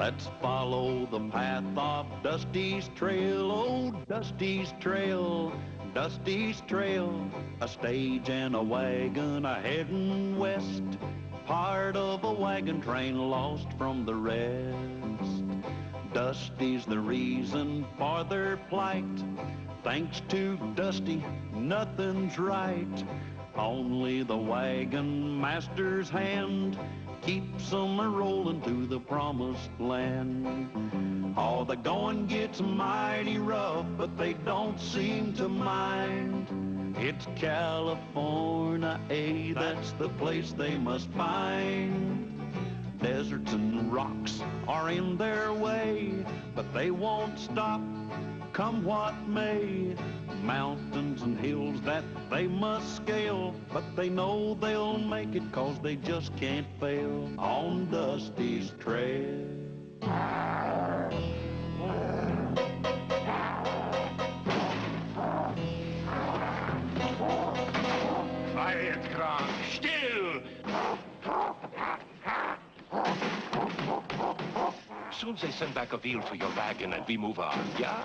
Let's follow the path of Dusty's trail, oh, Dusty's trail, Dusty's trail. A stage and a wagon a-heading west, part of a wagon train lost from the rest. Dusty's the reason for their plight. Thanks to Dusty, nothing's right. Only the wagon master's hand keeps them a-rolling to the promised land. Oh, the going gets mighty rough, but they don't seem to mind. It's California, that's the place they must find. Deserts and rocks are in their way, but they won't stop, come what may. Mountains and hills that they must scale, but they know they'll make it 'cause they just can't fail on Dusty's trail. Quiet, Kronk. Still! Soon they send back a wheel for your wagon and we move on, yeah?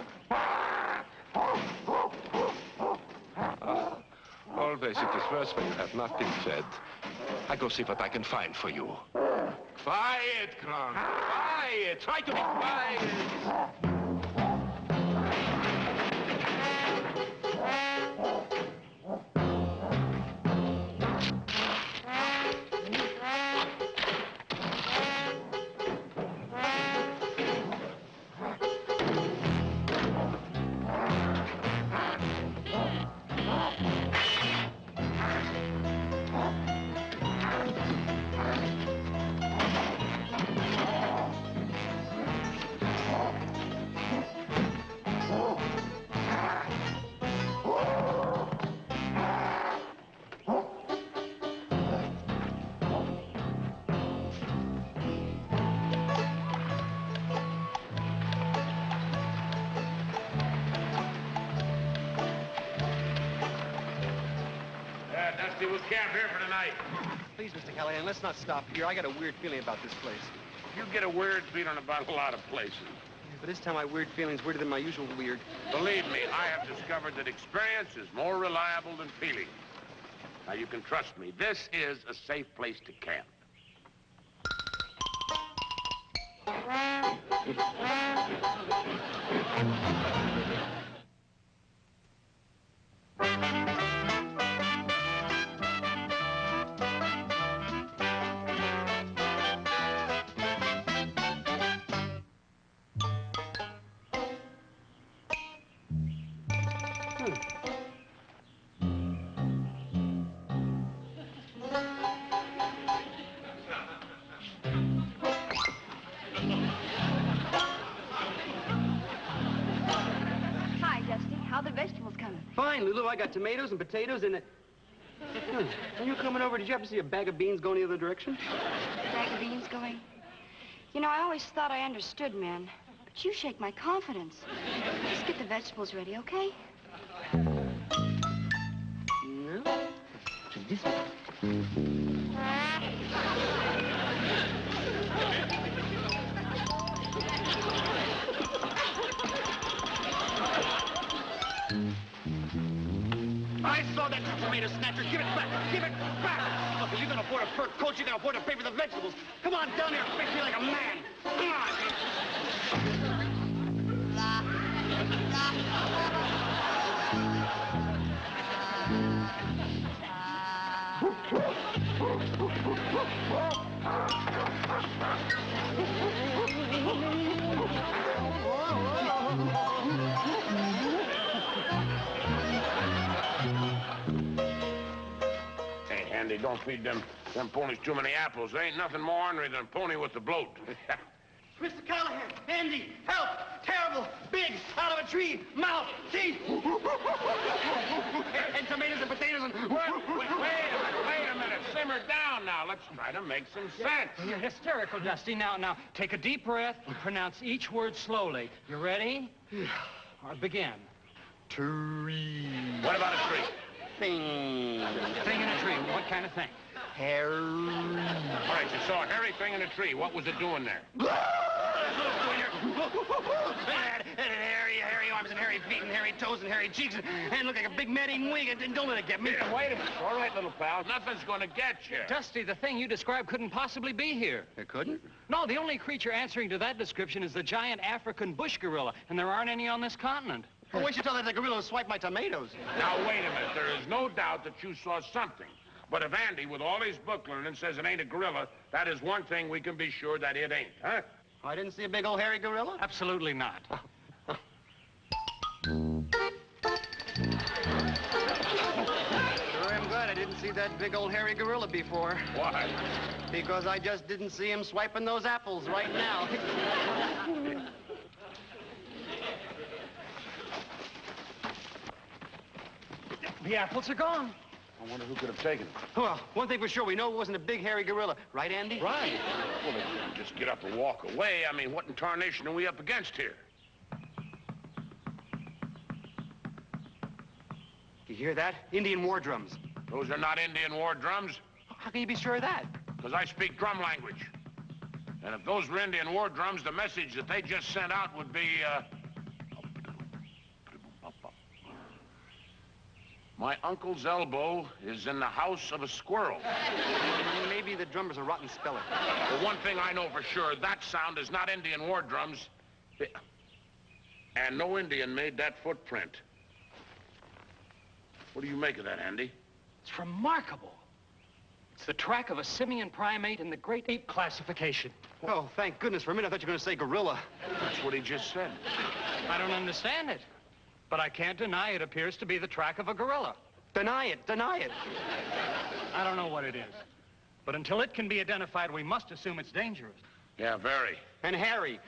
Always it is worse when you have not been fed. I go see what I can find for you. Quiet, Kronk. Quiet. Try to be quiet. We'll camp here for tonight. Please, Mr. Callahan, let's not stop here. I got a weird feeling about this place. You get a weird feeling about a lot of places. Yeah, but this time my weird feeling's weirder than my usual weird. Believe me, I have discovered that experience is more reliable than feeling. Now, you can trust me. This is a safe place to camp. Fine, Lulu. I got tomatoes and potatoes and When you coming over, did you happen to see a bag of beans going the other direction? A bag of beans going? You know, I always thought I understood men, but you shake my confidence. Just get the vegetables ready, okay? No. This one. I saw that tomato snatcher. Give it back. Give it back. Look, if you can afford a fur coat, you can afford to pay for the vegetables. Come on down here and fix me like a man. Come on. Andy, don't feed them ponies too many apples. There ain't nothing more ornery than a pony with the bloat. Mr. Callahan, Andy, help! Terrible, big, out of a tree, mouth, teeth, and tomatoes and potatoes and... Wait a minute. Simmer down now. Let's try to make some sense. You're hysterical, Dusty. Now, take a deep breath and pronounce each word slowly. You ready? All right, begin. Tree. What about a tree? Thing. Thing in a tree. What kind of thing? Hair. All right, you saw a hairy thing in a tree. What was it doing there? Hairy arms and hairy feet and hairy toes and hairy cheeks and look like a big man-eating wing. And don't let it get me. Here, wait a minute. All right, little pal. Nothing's going to get you. Dusty, the thing you described couldn't possibly be here. It couldn't? No, the only creature answering to that description is the giant African bush gorilla, and there aren't any on this continent. Well, wait till you tell that the gorilla swipe my tomatoes. Now, wait a minute. There is no doubt that you saw something. But if Andy, with all his book learning, says it ain't a gorilla, that is one thing we can be sure that it ain't, huh? I didn't see a big old hairy gorilla? Absolutely not. Sure, I'm glad I didn't see that big old hairy gorilla before. Why? Because I just didn't see him swiping those apples right now. The apples are gone. I wonder who could have taken it. Well, one thing for sure, we know it wasn't a big hairy gorilla. Right, Andy? Right. Well, if you just get up and walk away, I mean, what in tarnation are we up against here? You hear that? Indian war drums. Those are not Indian war drums, How can you be sure of that? because I speak drum language. And if those were Indian war drums, the message that they just sent out would be, my uncle's elbow is in the house of a squirrel. Maybe the drummer's a rotten speller. The one thing I know for sure, that sound is not Indian war drums. And no Indian made that footprint. What do you make of that, Andy? It's remarkable. It's the track of a simian primate in the great ape classification. Oh, thank goodness. For a minute, I thought you were going to say gorilla. That's what he just said. I don't understand it. But I can't deny it appears to be the track of a gorilla. Deny it. Deny it. I don't know what it is. But until it can be identified, we must assume it's dangerous. Yeah, very. And hairy.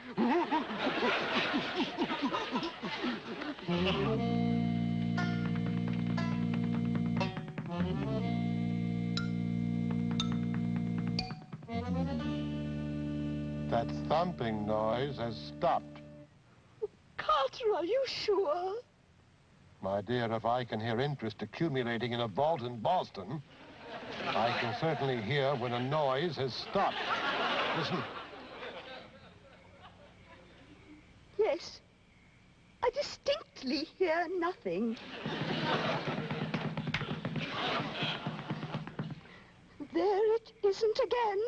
That thumping noise has stopped. Carter, are you sure? My dear, if I can hear interest accumulating in a vault in Boston, I can certainly hear when a noise has stopped. Listen. Yes. I distinctly hear nothing. There it isn't again.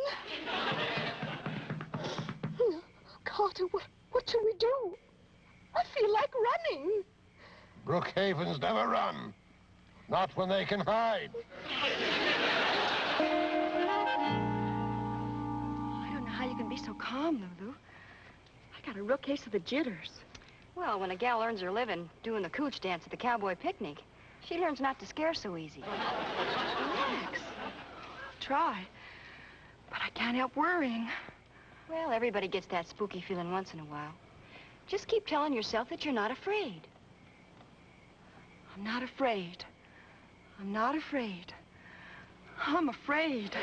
Carter, what shall we do? I feel like running. Brookhaven's never run. Not when they can hide. I don't know how you can be so calm, Lulu. I got a real case of the jitters. Well, when a gal earns her living doing the cooch dance at the cowboy picnic, she learns not to scare so easy. Relax. I'll try. But I can't help worrying. Well, everybody gets that spooky feeling once in a while. Just keep telling yourself that you're not afraid. I'm not afraid. I'm not afraid. I'm afraid.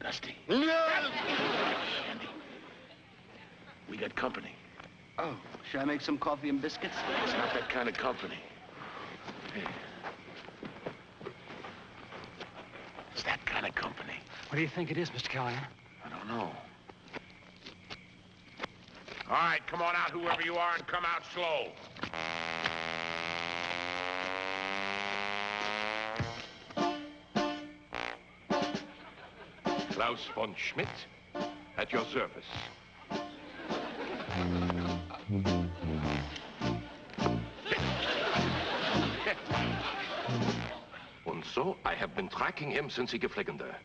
Dusty. No! Andy. We got company. Oh, should I make some coffee and biscuits? It's not that kind of company. Hey. It's that kind of company. What do you think it is, Mr. Callahan? I don't know. All right, come on out, whoever you are, and come out slow. Klaus von Schmidt, at your service. And so I have been tracking him since he geflogen there,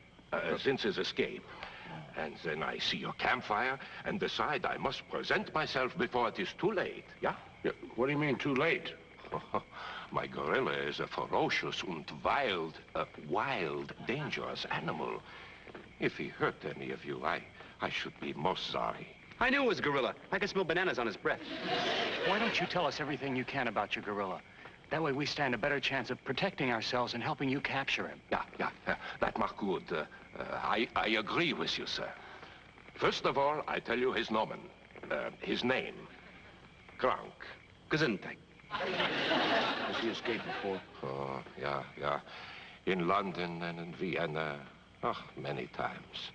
since his escape. And then I see your campfire and decide I must present myself before it is too late, yeah? What do you mean, too late? My gorilla is a ferocious and wild, dangerous animal. If he hurt any of you, I should be most sorry. I knew it was a gorilla. I could smell bananas on his breath. Why don't you tell us everything you can about your gorilla? That way we stand a better chance of protecting ourselves and helping you capture him. Yeah. That macht gut. I agree with you, sir. First of all, I tell you his nomen. His name. Krank. Gesundheit. Has he escaped before? Oh, yeah. In London and in Vienna. Oh, many times.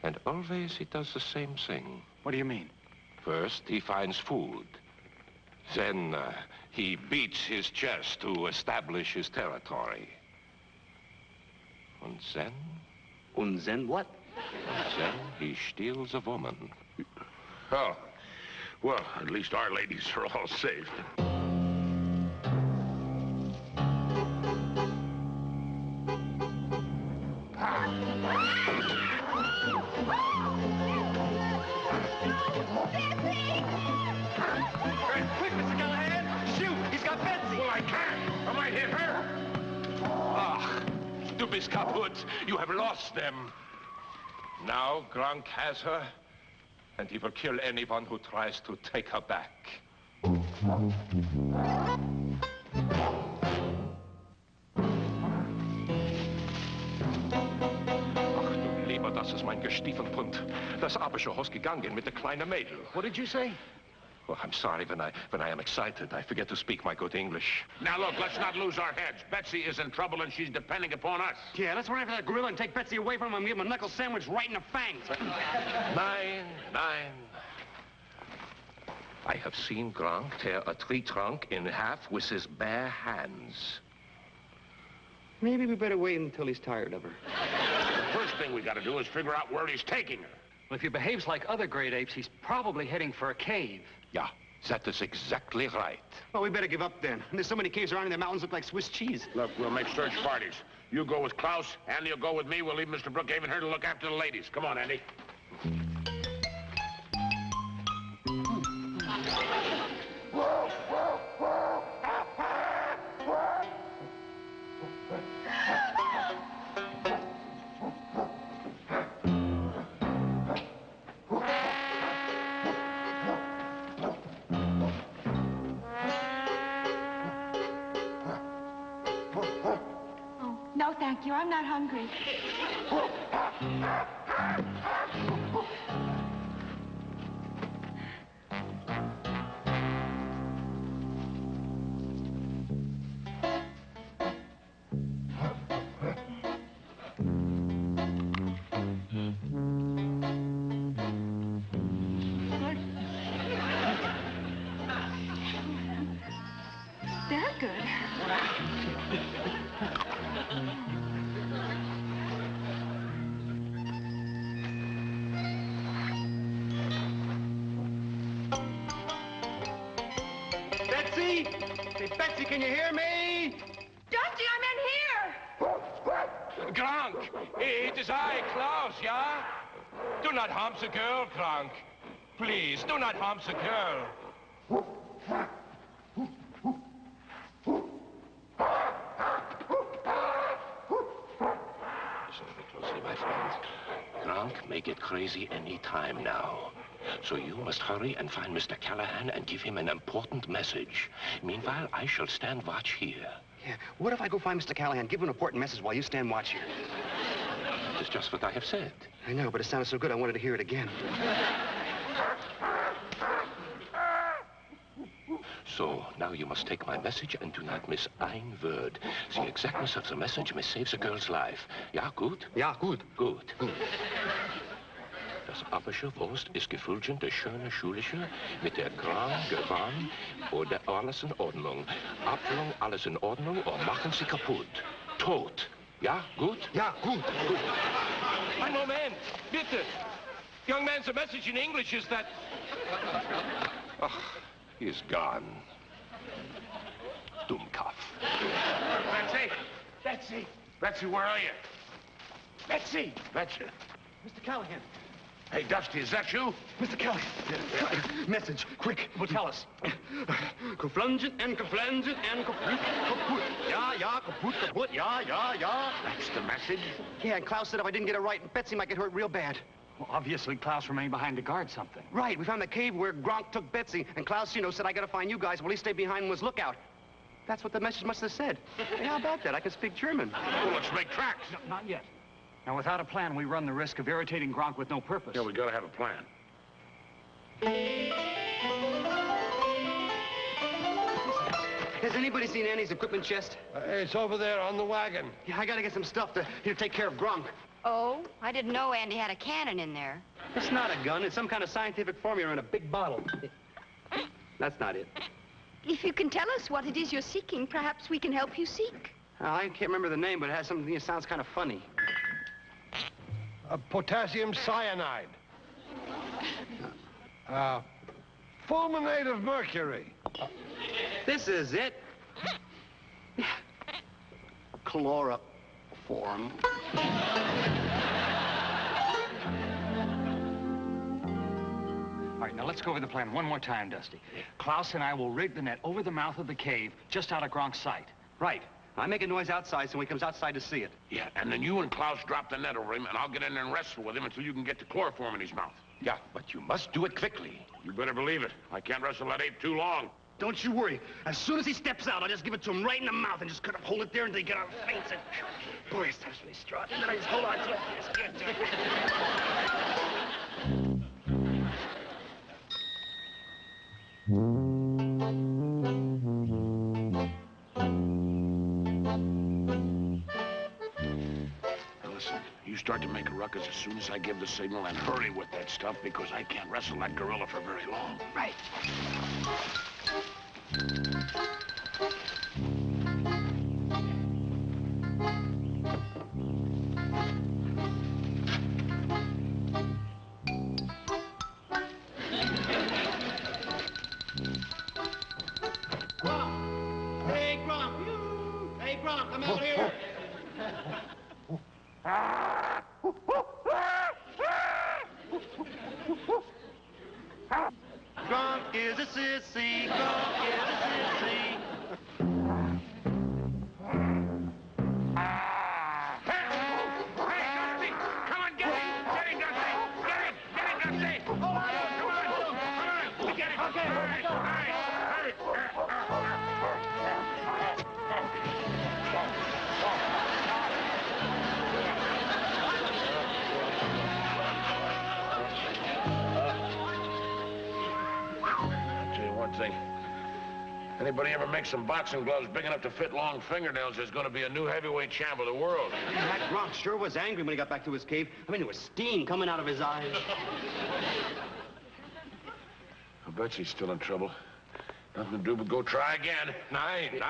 And always he does the same thing. What do you mean? First, he finds food. Then, he beats his chest to establish his territory. And then? And then what? Then he steals a woman. Oh, well, at least our ladies are all safe. Quick, Mr. Callahan! Shoot! He's got Betsy! Well, I can't. I might hit her. Ah, du bist kaputt. You have lost them. Now Gronk has her, and he will kill anyone who tries to take her back. Lieber, das ist mein Gestiefenhund. Das Abische gegangen mit der kleinen Mädel. What did you say? Well, I'm sorry, when I am excited, I forget to speak my good English. Now, look, let's not lose our heads. Betsy is in trouble, and she's depending upon us. Yeah, let's run after that gorilla and take Betsy away from him and give him a knuckle sandwich right in the fangs. Nine. I have seen Gronk tear a tree trunk in half with his bare hands. Maybe we better wait until he's tired of her. The first thing we gotta do is figure out where he's taking her. Well, if he behaves like other great apes, he's probably heading for a cave. Yeah, that is exactly right. Well, we better give up then. There's so many caves around in the mountains look like Swiss cheese. Look, we'll make search parties. You go with Klaus, Andy will go with me. We'll leave Mr. Brookhaven here to look after the ladies. Come on, Andy. No, thank you. I'm not hungry. They're good. Betsy! Hey, Betsy, can you hear me? Dusty, I'm in here! Gronk, it is I, Klaus, yeah? Do not harm the girl, Gronk. Please, do not harm the girl. Listen very closely, my friend. Gronk may get crazy any time now. So you must hurry and find Mr. Callahan and give him an important message. Meanwhile, I shall stand watch here. Yeah, what if I go find Mr. Callahan, give him an important message while you stand watch here? That is just what I have said. I know, but it sounded so good I wanted to hear it again. So, now you must take my message and do not miss ein word. The exactness of the message may save the girl's life. Ja, gut? Ja, gut. Gut. Das Abische Wurst ist gefüllt der schöne Schulische mit der Kram, Gewand oder alles in Ordnung. Abfüllung, alles in Ordnung oder machen Sie kaputt. Tot. Ja, gut? Ja, gut. Gut. Ein Moment, bitte. Young man, the message in English is that... Ach, he's gone. Dummkopf. Betsy! Betsy! Betsy, where are you? Betsy! Betsy! Mr. Callahan. Hey, Dusty, is that you? Mr. Callahan. Message, quick. Well, tell us. Geflungen and geflangen and kaput. Ja, kaput, ja. That's the message? Yeah, and Klaus said if I didn't get it right, Betsy might get hurt real bad. Well, obviously, Klaus remained behind to guard something. Right, we found the cave where Gronk took Betsy, and Klaus, said I gotta find you guys while he stayed behind and was lookout. That's what the message must have said. Hey, how about that? I can speak German. Well, let's make tracks. No, not yet. Now, without a plan, we run the risk of irritating Gronk with no purpose. Yeah, we gotta have a plan. Has anybody seen Andy's equipment chest? It's over there on the wagon. Yeah, I gotta get some stuff to take care of Gronk. Oh, I didn't know Andy had a cannon in there. It's not a gun. It's some kind of scientific formula in a big bottle. That's not it. If you can tell us what it is you're seeking, perhaps we can help you seek. I can't remember the name, but it has something that sounds kind of funny. Potassium cyanide. Fulminate of mercury. This is it. Chloroform. All right, now let's go over the plan one more time, Dusty. Klaus and I will rig the net over the mouth of the cave, just out of Gronk's sight. Right. I make a noise outside so when he comes outside to see it. Yeah, and then you and Klaus drop the net over him, and I'll get in there and wrestle with him until you can get the chloroform in his mouth. Yeah, but you must do it quickly. You better believe it. I can't wrestle that ape too long. Don't you worry. As soon as he steps out, I'll just give it to him right in the mouth and just kind of hold it there until he get out faints. And boy, it starts really strong. And then I just hold on to it. Just give it to him. Now listen, you start to make a ruckus as soon as I give the signal, and hurry with that stuff because I can't wrestle that gorilla for very long. Right. Hey, Gronk. Hey, Gronk, come out here. Gronk is a sissy. Gronk is a sissy. Come on, get him! Get him, Dusty! Get him! Get him, Dusty! Come on! Get him! Okay, hurry! I'll tell you one thing. Anybody ever make some boxing gloves big enough to fit long fingernails, there's going to be a new heavyweight champ of the world. That Gronk sure was angry when he got back to his cave. I mean, there was steam coming out of his eyes. I bet she's still in trouble. Nothing to do but go try again. Nein.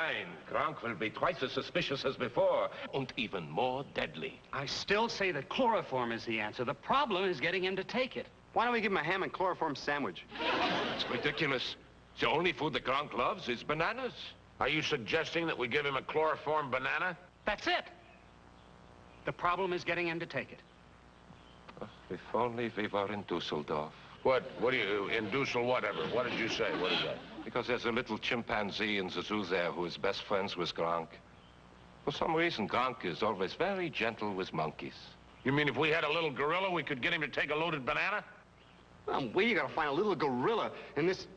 Gronk will be twice as suspicious as before, and even more deadly. I still say that chloroform is the answer. The problem is getting him to take it. Why don't we give him a ham and chloroform sandwich? It's ridiculous. The only food that Gronk loves is bananas. Are you suggesting that we give him a chloroform banana? That's it. The problem is getting him to take it. If only we were in Dusseldorf. What do you, in Dussel whatever? What did you say? What is that? Because there's a little chimpanzee in the zoo there who is best friends with Gronk. For some reason, Gronk is always very gentle with monkeys. You mean if we had a little gorilla, we could get him to take a loaded banana? Well, you gotta find a little gorilla in this...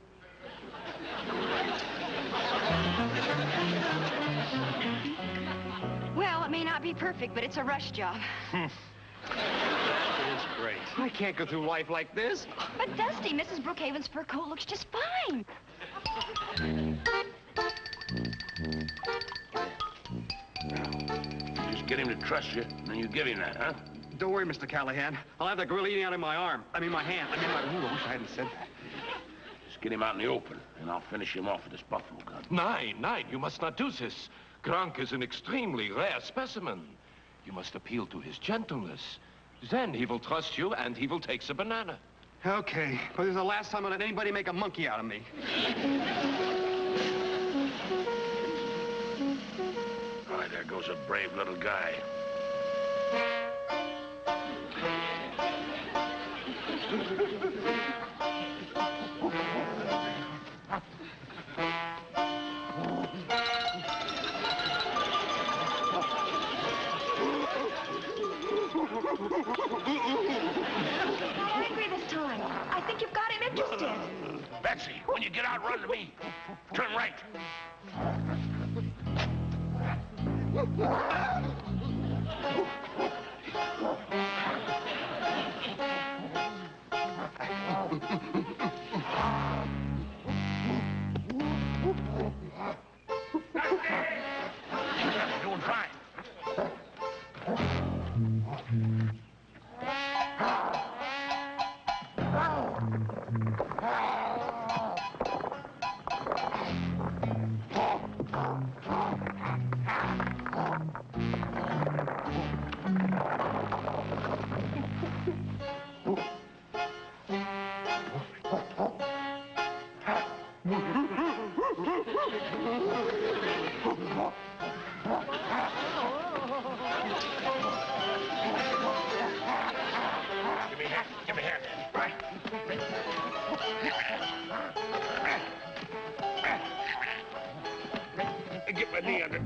Well, it may not be perfect, but it's a rush job. It's great. I can't go through life like this. But Dusty, Mrs. Brookhaven's fur coat looks just fine. Just get him to trust you, and then you give him that, huh? Don't worry, Mr. Callahan. I'll have that gorilla eating out of my arm. I mean, my hand. I wish I hadn't said that. Just get him out in the open, and I'll finish him off with this buffalo gun. Nein, you must not do this. Gronk is an extremely rare specimen. You must appeal to his gentleness. Then he will trust you, and he will take the banana. Okay, but this is the last time I let anybody make a monkey out of me. All right, there goes a brave little guy. Angry this time. I think you've got him interested. Betsy, when you get out, run to me. Turn right. Doing fine. Give me a hand. Get my knee under.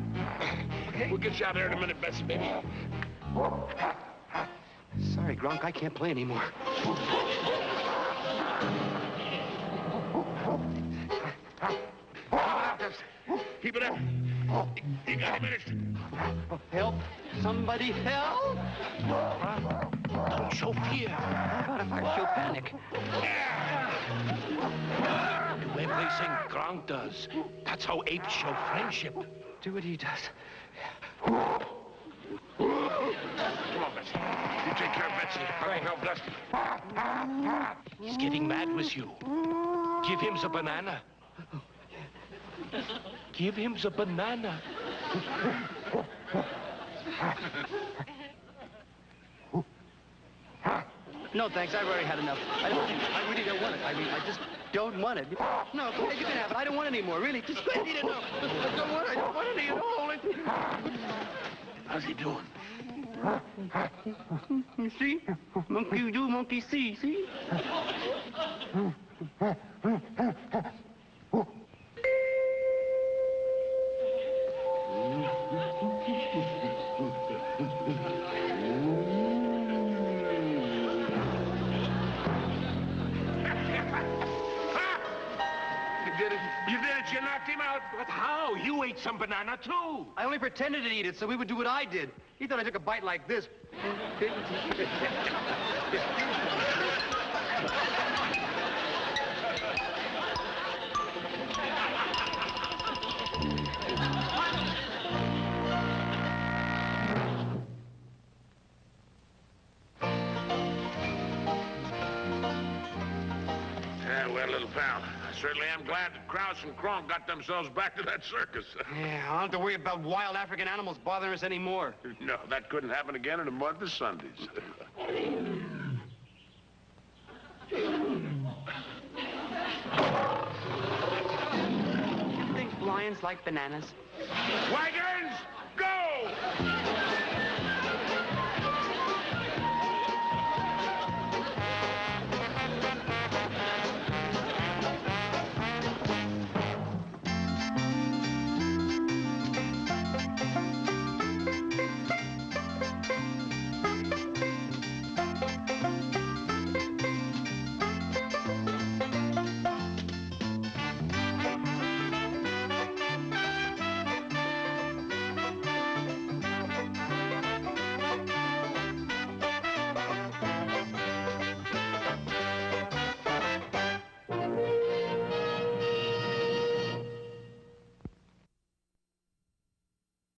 Okay. We'll get you out there in a minute, Betsy, baby. Sorry, Gronk, I can't play anymore. Keep it up. You got a minute. Help! Somebody help! Don't show fear. How about if I show panic? Do everything Gronk does. That's how apes show friendship. Do what he does. Come on, Betsy. You take care of Betsy. I'll help Dusty. He's getting mad with you. Give him the banana. Give him the banana. No, thanks. I've already had enough. I really don't want it. I mean, I just don't want it. No, go ahead, you can have it. I don't want it anymore, really. Just go ahead, eat it. No, I don't want it. I don't want it anymore. How's he doing? You see? Monkey do, monkey see. See? You did it. You knocked him out. But how? You ate some banana, too. I only pretended to eat it so he would do what I did. He thought I took a bite like this. Yeah, well, little pal, I certainly am glad that Krause and Kronk got themselves back to that circus. Yeah, I don't have to worry about wild African animals bothering us anymore. No, that couldn't happen again in a month of Sundays. You think lions like bananas? Wagons!